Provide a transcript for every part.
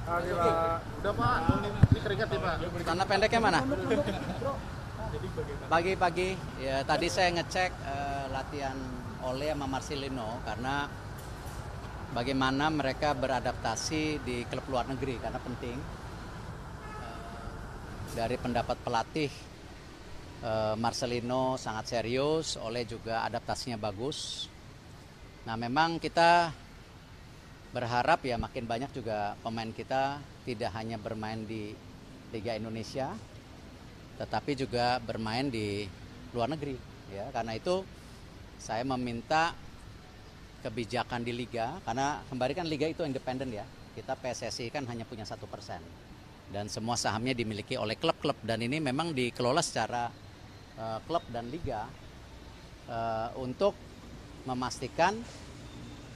Udah Pak, ini keringat nih Pak. Tanah pendeknya mana? Pagi-pagi, ya tadi saya ngecek latihan Ole sama Marcelino karena bagaimana mereka beradaptasi di klub luar negeri karena penting. Dari pendapat pelatih, Marcelino sangat serius, Ole juga adaptasinya bagus. Nah memang kita berharap ya makin banyak juga pemain kita tidak hanya bermain di Liga Indonesia, tetapi juga bermain di luar negeri. Ya, karena itu saya meminta kebijakan di Liga, karena kembali kan Liga itu independen ya. Kita PSSI kan hanya punya 1%. Dan semua sahamnya dimiliki oleh klub-klub. Dan ini memang dikelola secara klub dan Liga untuk memastikan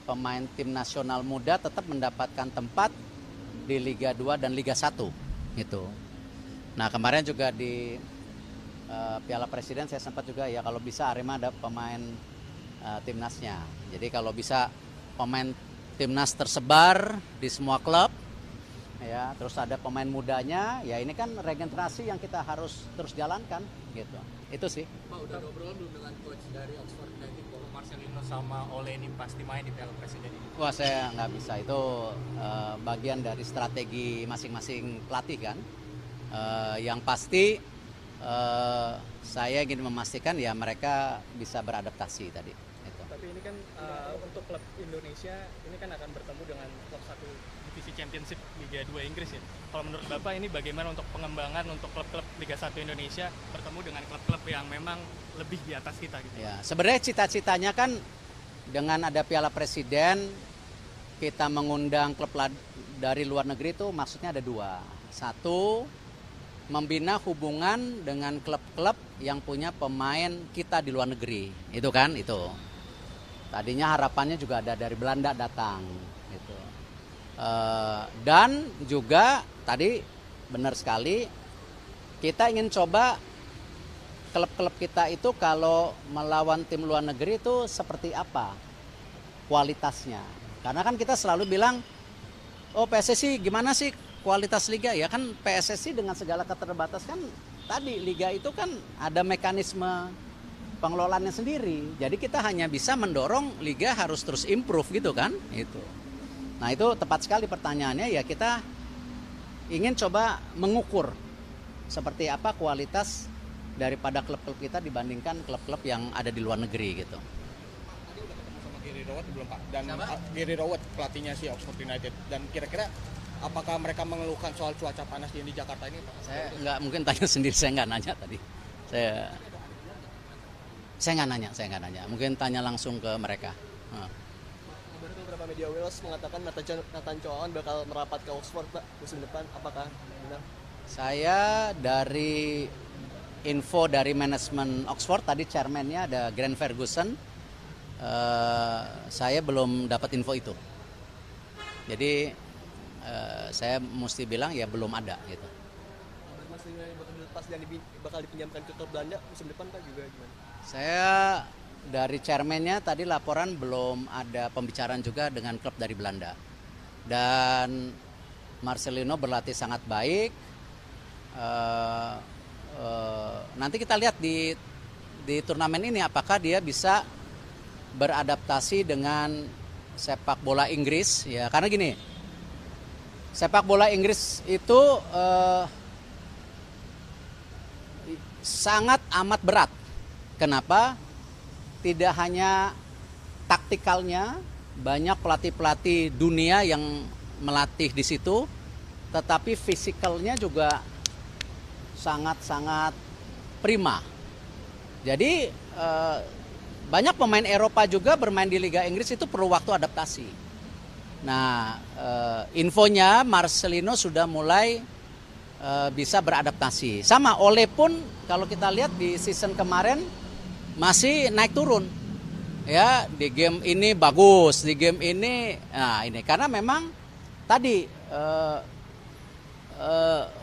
pemain tim nasional muda tetap mendapatkan tempat di Liga 2 dan Liga 1 gitu. Nah kemarin juga di Piala Presiden saya sempat juga ya kalau bisa Arema ada pemain timnasnya. Jadi kalau bisa pemain timnas tersebar di semua klub ya, terus ada pemain mudanya ya, ini kan regenerasi yang kita harus terus jalankan gitu. Itu sih. Pak, udah ngobrol belum dengan coach dari Oxford United bahwa Marcelino sama Ole ini pasti main di Piala Presiden ini? Wah saya nggak bisa, itu bagian dari strategi masing-masing pelatih kan. Yang pasti saya ingin memastikan ya mereka bisa beradaptasi tadi. Itu. Tapi ini kan untuk klub Indonesia ini kan akan bertemu dengan klub satu divisi Championship Liga 2 Inggris ya. Kalau menurut Bapak ini bagaimana untuk pengembangan untuk klub-klub Liga 1 Indonesia bertemu dengan klub-klub yang memang lebih di atas kita gitu? Ya, sebenarnya cita-citanya kan dengan ada Piala Presiden kita mengundang klub dari luar negeri itu maksudnya ada dua. Satu, membina hubungan dengan klub-klub yang punya pemain kita di luar negeri. Itu kan, itu. Tadinya harapannya juga ada dari Belanda datang gitu. Dan juga tadi benar sekali kita ingin coba klub-klub kita itu kalau melawan tim luar negeri itu seperti apa kualitasnya. Karena kan kita selalu bilang, oh PSSI gimana sih kualitas liga? Ya kan PSSI dengan segala keterbatasan kan tadi liga itu kan ada mekanisme pengelolaannya sendiri. Jadi kita hanya bisa mendorong liga harus terus improve gitu kan. Itu. Nah itu tepat sekali pertanyaannya, ya kita ingin coba mengukur seperti apa kualitas daripada klub-klub kita dibandingkan klub-klub yang ada di luar negeri gitu. Tadi udah ketemu sama Gary Rowett belum Pak? Dan Gary Rowett pelatihnya si Oxford United. Dan kira-kira apakah mereka mengeluhkan soal cuaca panas di Jakarta ini Pak? Saya nggak mungkin tanya sendiri, saya nggak nanya tadi. Saya nggak nanya. Mungkin tanya langsung ke mereka. Beberapa media Wales mengatakan Nathan Chowan bakal merapat ke Oxford Pak musim depan, apakah benar? Saya dari info dari manajemen Oxford, tadi chairman-nya ada Grant Ferguson, saya belum dapat info itu. Jadi saya mesti bilang ya belum ada gitu. Maksudnya bakal dilepas dan bakal dipinjamkan ke klub Belanda musim depan Pak juga gimana? Saya dari chairman-nya tadi laporan belum ada pembicaraan juga dengan klub dari Belanda. Dan Marcelino berlatih sangat baik. Nanti kita lihat di turnamen ini apakah dia bisa beradaptasi dengan sepak bola Inggris ya, karena gini, sepak bola Inggris itu sangat amat berat. Kenapa? Tidak hanya taktikalnya, banyak pelatih-pelatih dunia yang melatih di situ, tetapi fisikalnya juga sangat-sangat prima. Jadi banyak pemain Eropa juga bermain di Liga Inggris itu perlu waktu adaptasi. Nah, infonya Marcelino sudah mulai bisa beradaptasi. Sama Ole pun kalau kita lihat di season kemarin masih naik turun. Ya, di game ini bagus, di game ini nah ini karena memang tadi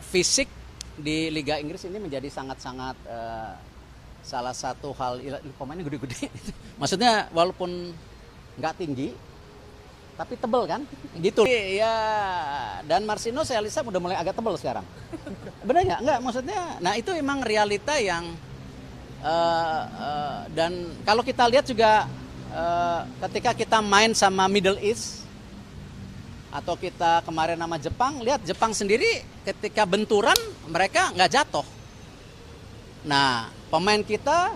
fisik di Liga Inggris ini menjadi sangat-sangat salah satu hal, pemainnya gede-gede. Maksudnya walaupun nggak tinggi, tapi tebel kan, gitu. Ya, dan Marcino saya lihat udah mulai agak tebel sekarang. Benar nggak? Nggak, maksudnya. Nah itu emang realita yang dan kalau kita lihat juga ketika kita main sama Middle East atau kita kemarin sama Jepang, lihat Jepang sendiri ketika benturan mereka nggak jatuh. Nah pemain kita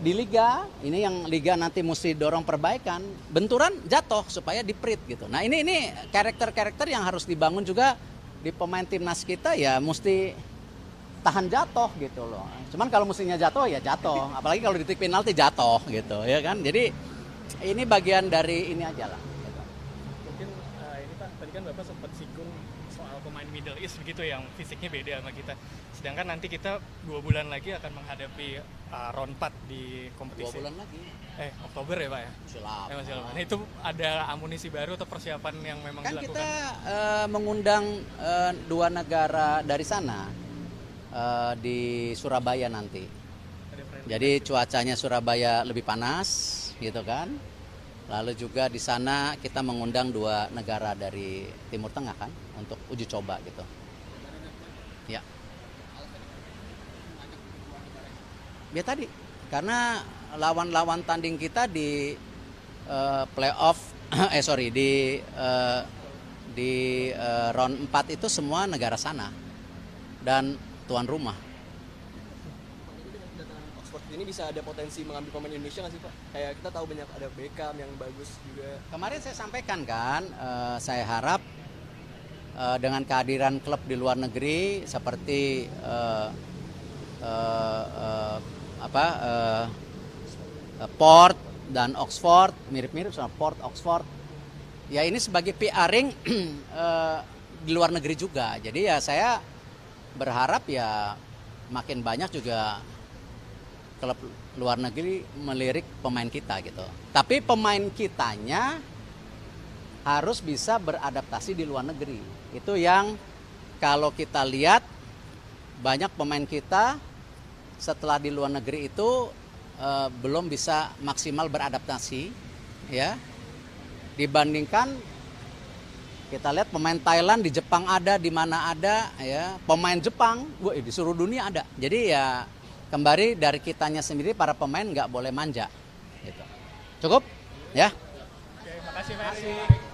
di liga, ini yang liga nanti mesti dorong perbaikan, benturan jatuh supaya diprit gitu. Nah ini karakter-karakter yang harus dibangun juga di pemain timnas kita, ya mesti tahan jatuh gitu loh. Cuman kalau mestinya jatuh ya jatuh, apalagi kalau di titik penalti jatuh gitu ya kan. Jadi ini bagian dari ini aja lah. Gitu. Mungkin ini Pak, tadi kan Bapak sempat singgung soal pemain Middle East begitu yang fisiknya beda sama kita. Sedangkan nanti kita 2 bulan lagi akan menghadapi round 4 di kompetisi. 2 bulan lagi. Oktober ya Pak ya? Silap. Masih lama. Nah itu ada amunisi baru atau persiapan yang memang Kan dilakukan? kita mengundang 2 negara dari sana di Surabaya nanti. Jadi cuacanya Surabaya lebih panas gitu kan. Lalu juga di sana kita mengundang 2 negara dari Timur Tengah kan untuk uji coba gitu. Ya. Ya tadi karena lawan-lawan tanding kita di playoff di round 4 itu semua negara sana dan tuan rumah. Oxford ini bisa ada potensi mengambil pemain Indonesia nggak sih Pak? Kayak kita tahu banyak ada Beckham yang bagus juga. Kemarin saya sampaikan kan, saya harap dengan kehadiran klub di luar negeri seperti Port dan Oxford, mirip-mirip sama Port, Oxford. Ya ini sebagai PRing di luar negeri juga. Jadi ya saya berharap ya makin banyak juga klub luar negeri melirik pemain kita gitu. Tapi pemain kitanya harus bisa beradaptasi di luar negeri. Itu yang kalau kita lihat banyak pemain kita setelah di luar negeri itu belum bisa maksimal beradaptasi ya. Dibandingkan kita lihat pemain Thailand di Jepang ada, di mana ada ya, pemain Jepang di seluruh dunia ada. Jadi ya kembali dari kitanya sendiri, para pemain nggak boleh manja gitu. Cukup ya. Oke, makasih Pak.